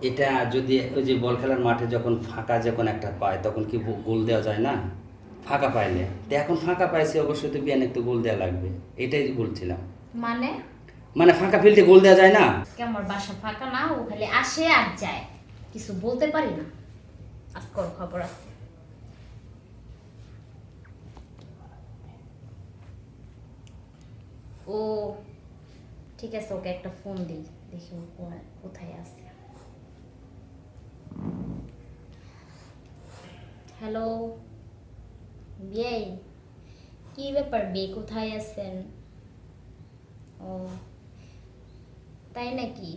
এটা যদি ওই যে বল খেলার মাঠে যখন ফাঁকা যখন একটা পায় তখন কি গোল দেওয়া যায় না? ফাঁকা পাইলে তো এখন ফাঁকা পাইছি অবশ্যই তো বিয়ান একটু গোল দেওয়া লাগবে, এটাই বলছিলাম। মানে মানে ফাঁকা ফিল্ডে গোল দেওয়া যায় না? আমার বাসা ফাঁকা না, ও খালি আসে আর যায়, কিছু বলতে পারি না। আজকে ওর খবর আছে। ও ঠিক আছে, ওকে একটা ফোন দিই, দেখি ও কোথায় আছে। হ্যালো বিয়ে, কি ব্যাপার বিয়ে, কোথায় আছেন? ও তাই নাকি?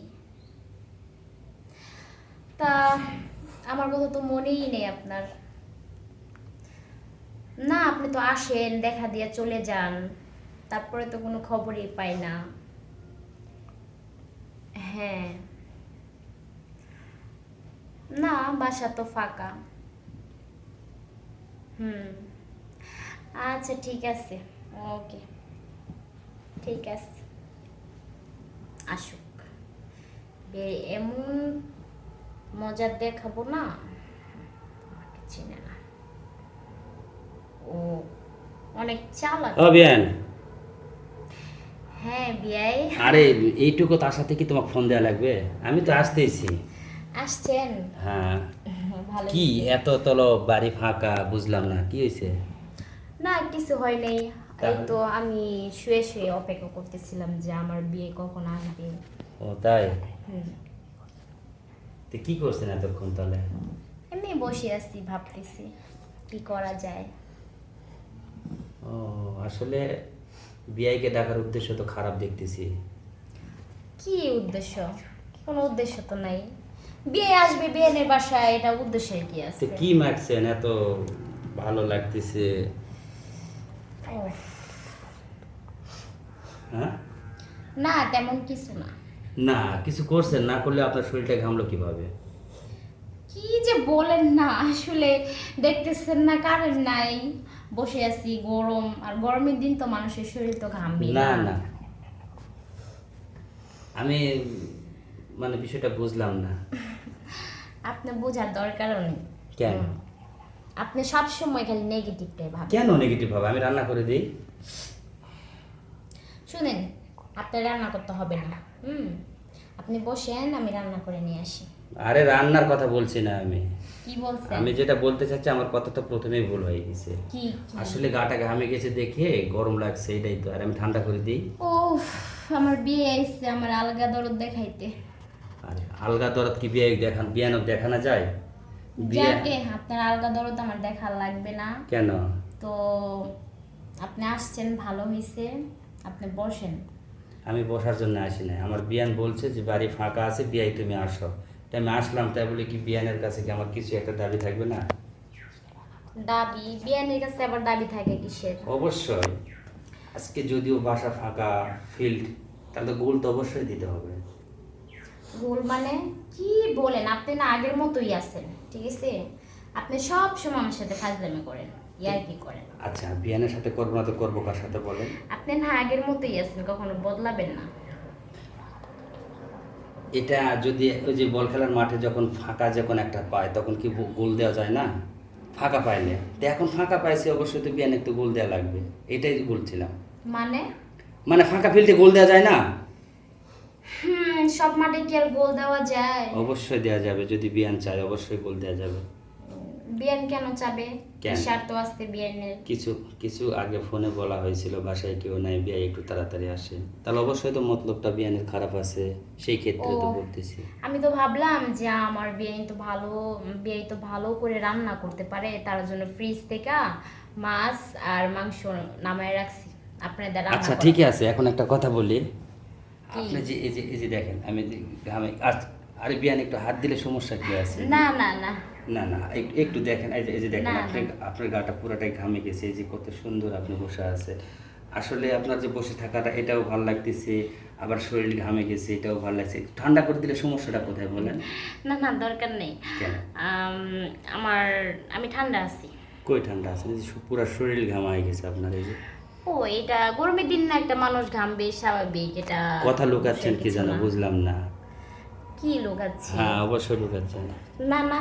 তা আমার কথা তো মনেই নেই আপনার। না আপনি তো আসেন, দেখা দিয়ে চলে যান, তারপরে তো কোনো খবরই পাই না। হ্যাঁ, না বাসা তো ফাঁকা। হুম, আচ্ছা ঠিক আছে, ওকে, ঠিক আছে, আসুক। এমন মজার দেখাবো না, আমাকে চিনে না ও, অনেক চালাক। ও বিয়ান, হ্যাঁ বিয়াই। আরে এইটুকু তার সাথে কি তোমাকে ফোন দেওয়া লাগবে? আমি তো আসতেইছি। আসছেন? হ্যাঁ। ভালো কি হয়েছে। এত তলো বাড়ি ফাঁকা, বুঝলাম না কি হয়েছে। না কিছু হয় নাই, এই তাহলে? তো আমি শুয়ে শুয়ে অপেক্ষা করতেছিলাম যে আমার বিয়ে কখন আসবে। ও তাই? হুম, তো কি করছেন এতক্ষণ তাহলে? এমনি বসে আছি, ভাবতেছি কি করা যায়। ও, আসলে বিআইকে ডাকার উদ্দেশ্য তো খারাপ দেখতেছি। কি উদ্দেশ্য? কোনো উদ্দেশ্য তো নাই, বিয়ে আসবে বিয়েনের বাসায়, এটা উদ্দেশ্যের কি তো আছে? কি মাখছেন এত ভালো লাগতেছে? উফ, হ্যাঁ? না তেমন কিছু না। না কিছু করছেন, না করলে আপনার শরীরটা ঘামলো কিভাবে? কি যে বলেন না, আসলে দেখতেছেন না কারেন্ট নাই, বসে আছি, গরম, আর গরমের দিন তো মানুষের শরীর তো ঘামবে না না। না, আমি মানে বিষয়টা বুঝলাম না। আপনি বোঝার দরকারও নেই। কেন? হুম, আপনি সবসময় খালি নেগেটিভটাই ভাবেন। কেন নেগেটিভ হবে? আমি রান্না করে দিই। শুনেন, আপনার রান্না করতে হবে না। হুম, আপনি বসেন, আমি রান্না করে নিয়ে আসি। আরে রান্নার কথা বলছি না আমি। কি বলছেন? আমি যেটা বলতে চাচ্ছি, আমার কথা তো প্রথমেই ভুল হয়ে গেছে। কি কি? আসলে গাটা ঘামে গেছে দেখে গরম লাগছে, এটাই তো। আর আমি ঠান্ডা করে দিই। ও, আমার বিয়ে আইছে, আমার আলগা দরদ দেখাইতে। আর আলগা দরদ কি বিয়ে দেখান, বিয়ানো দেখানো যায়? বিয়ে যাকে আপনার আলগা দরদ আমার দেখা লাগবে না। কেন? তো আপনি আসছেন, ভালো হয়েছে, আপনি বসেন। আমি বসার জন্য আসি নাই, আমার বিয়ান বলছে যে বাড়ি ফাঁকা আছে, বিয়াই তুমি আসো। তাই আমি আসলাম, তাই বলে কি বিয়ানের কাছে কি আমার কিছু একটা দাবি থাকবে না? দাবি? বিয়ানের কাছে আবার দাবি থাকে কিসের? অবশ্যই। আজকে যদিও বাসা ফাঁকা, ফিল্ড, তাহলে গোল তো অবশ্যই দিতে হবে। ভুল মানে কি বলেন? আপনি না আগের মতোই আছেন, ঠিক আছে? আপনি সব সময় আমার সাথে ফাজলামি করেন, ইয়ার্কি করেন। আচ্ছা, বিয়ানের সাথে করবো না তো করবো কার সাথে বলেন? আপনি না আগের মতোই আছেন, কখনো বদলাবেন না। এটা যদি ওই যে বল খেলার মাঠে যখন ফাঁকা যখন একটা পায় তখন কি গোল দেওয়া যায় না? ফাঁকা পাইলে তো এখন ফাঁকা পাইছি অবশ্যই তো বিয়ান একটু গোল দেওয়া লাগবে, এটাই বলছিলাম। মানে মানে ফাঁকা ফিল্ডে গোল দেওয়া যায় না? সব মাঠে কি আর গোল দেওয়া যায়? অবশ্যই দেওয়া যাবে, যদি বিয়ান চায় অবশ্যই গোল দেওয়া যাবে। বিয়ান কেন চাবে? কি কেন? স্বার্থ আছে বিয়ানের? কিছু কিছু আগে ফোনে বলা হয়েছিল বাসায় কেউ নাই, বিয়ে একটু তাড়াতাড়ি আসে, তাহলে অবশ্যই তো মতলবটা বিয়ানের খারাপ আছে, সেই ক্ষেত্রে তো ও, বলতেছি। আমি তো ভাবলাম যে আমার বিয়ে তো ভালো করে রান্না করতে পারে, তার জন্য ফ্রিজ থেকে মাছ আর মাংস নামায় রাখছি, আপনাদের রান্না আচ্ছা করা। ঠিক আছে, এখন একটা কথা বলি। কি? আপনি যে এই যে দেখেন, আমি যে ঘামে আরে বিয়ান একটু হাত দিলে সমস্যা কি আছে? না না না না না, একটু দেখেন, এই যে দেখেন, না, আপনি না। আপনার গাটা পুরোটাই ঘামে গেছে, এই যে কত সুন্দর আপনি বসে আছে। আসলে আপনার যে বসে থাকাটা এটাও ভালো লাগতেছে, আবার শরীর ঘামে গেছে এটাও ভালো লাগছে। একটু ঠান্ডা করে দিলে সমস্যাটা কোথায় বলেন? না না, দরকার নেই। কেন? আম, আমার আমি ঠান্ডা আছি। কই ঠান্ডা আছে? এই যে পুরো শরীর ঘামা হয়ে গেছে আপনার, এই যে। ও, এটা গরমের দিন না, একটা মানুষ ঘামবে, স্বাভাবিক, এটা কথা লুকাচ্ছেন বিষয় কি কিছু যেন না। বুঝলাম না। কি লুকাচ্ছি? হ্যাঁ অবশ্যই লুকাচ্ছেন। না না,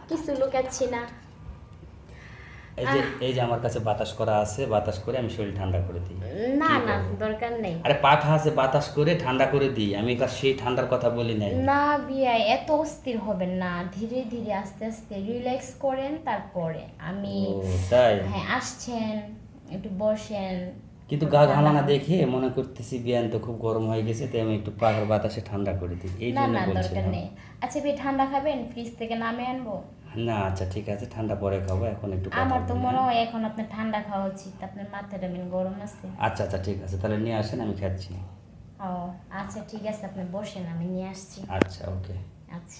কিছু লুকাচ্ছি না। এই যে আমার কাছে বাতাস করা আছে, বাতাস করে আমি শরীর ঠান্ডা করে দিই। না কি না, বলো? দরকার নেই। আরে পাখা আছে, বাতাস করে ঠান্ডা করে দিই আমি, আর সেই ঠান্ডার কথা বলি নাই। না বিয়াই, এত অস্থির হবেন না, ধীরে ধীরে আস্তে আস্তে রিল্যাক্স করেন, তারপরে আমি ও তাই? হ্যাঁ আসছেন, একটু বসেন। কিন্তু গা ঘামানা দেখে মনে করতেছি বিয়ান তো খুব গরম হয়ে গেছে, তাই আমি একটু পাখার বাতাসে ঠান্ডা করে দিই, এই না জন্য না, দরকার বলছিলাম। নেই। আচ্ছা ভাই, ঠান্ডা খাবেন? ফ্রিজ থেকে নামে আনবো? না আচ্ছা ঠিক আছে, ঠান্ডা পরে খাবো, এখন একটু কথা আমার তো বলি, মনে হ্যাঁ? হয় এখন আপনার ঠান্ডা খাওয়া উচিত, আপনার মাথাটা মেন গরম আছে। আচ্ছা আচ্ছা ঠিক আছে, তাহলে নিয়ে আসেন, আমি খাচ্ছি। ও আচ্ছা ঠিক আছে, আপনি বসেন, আমি নিয়ে আসছি। আচ্ছা ওকে। আচ্ছা।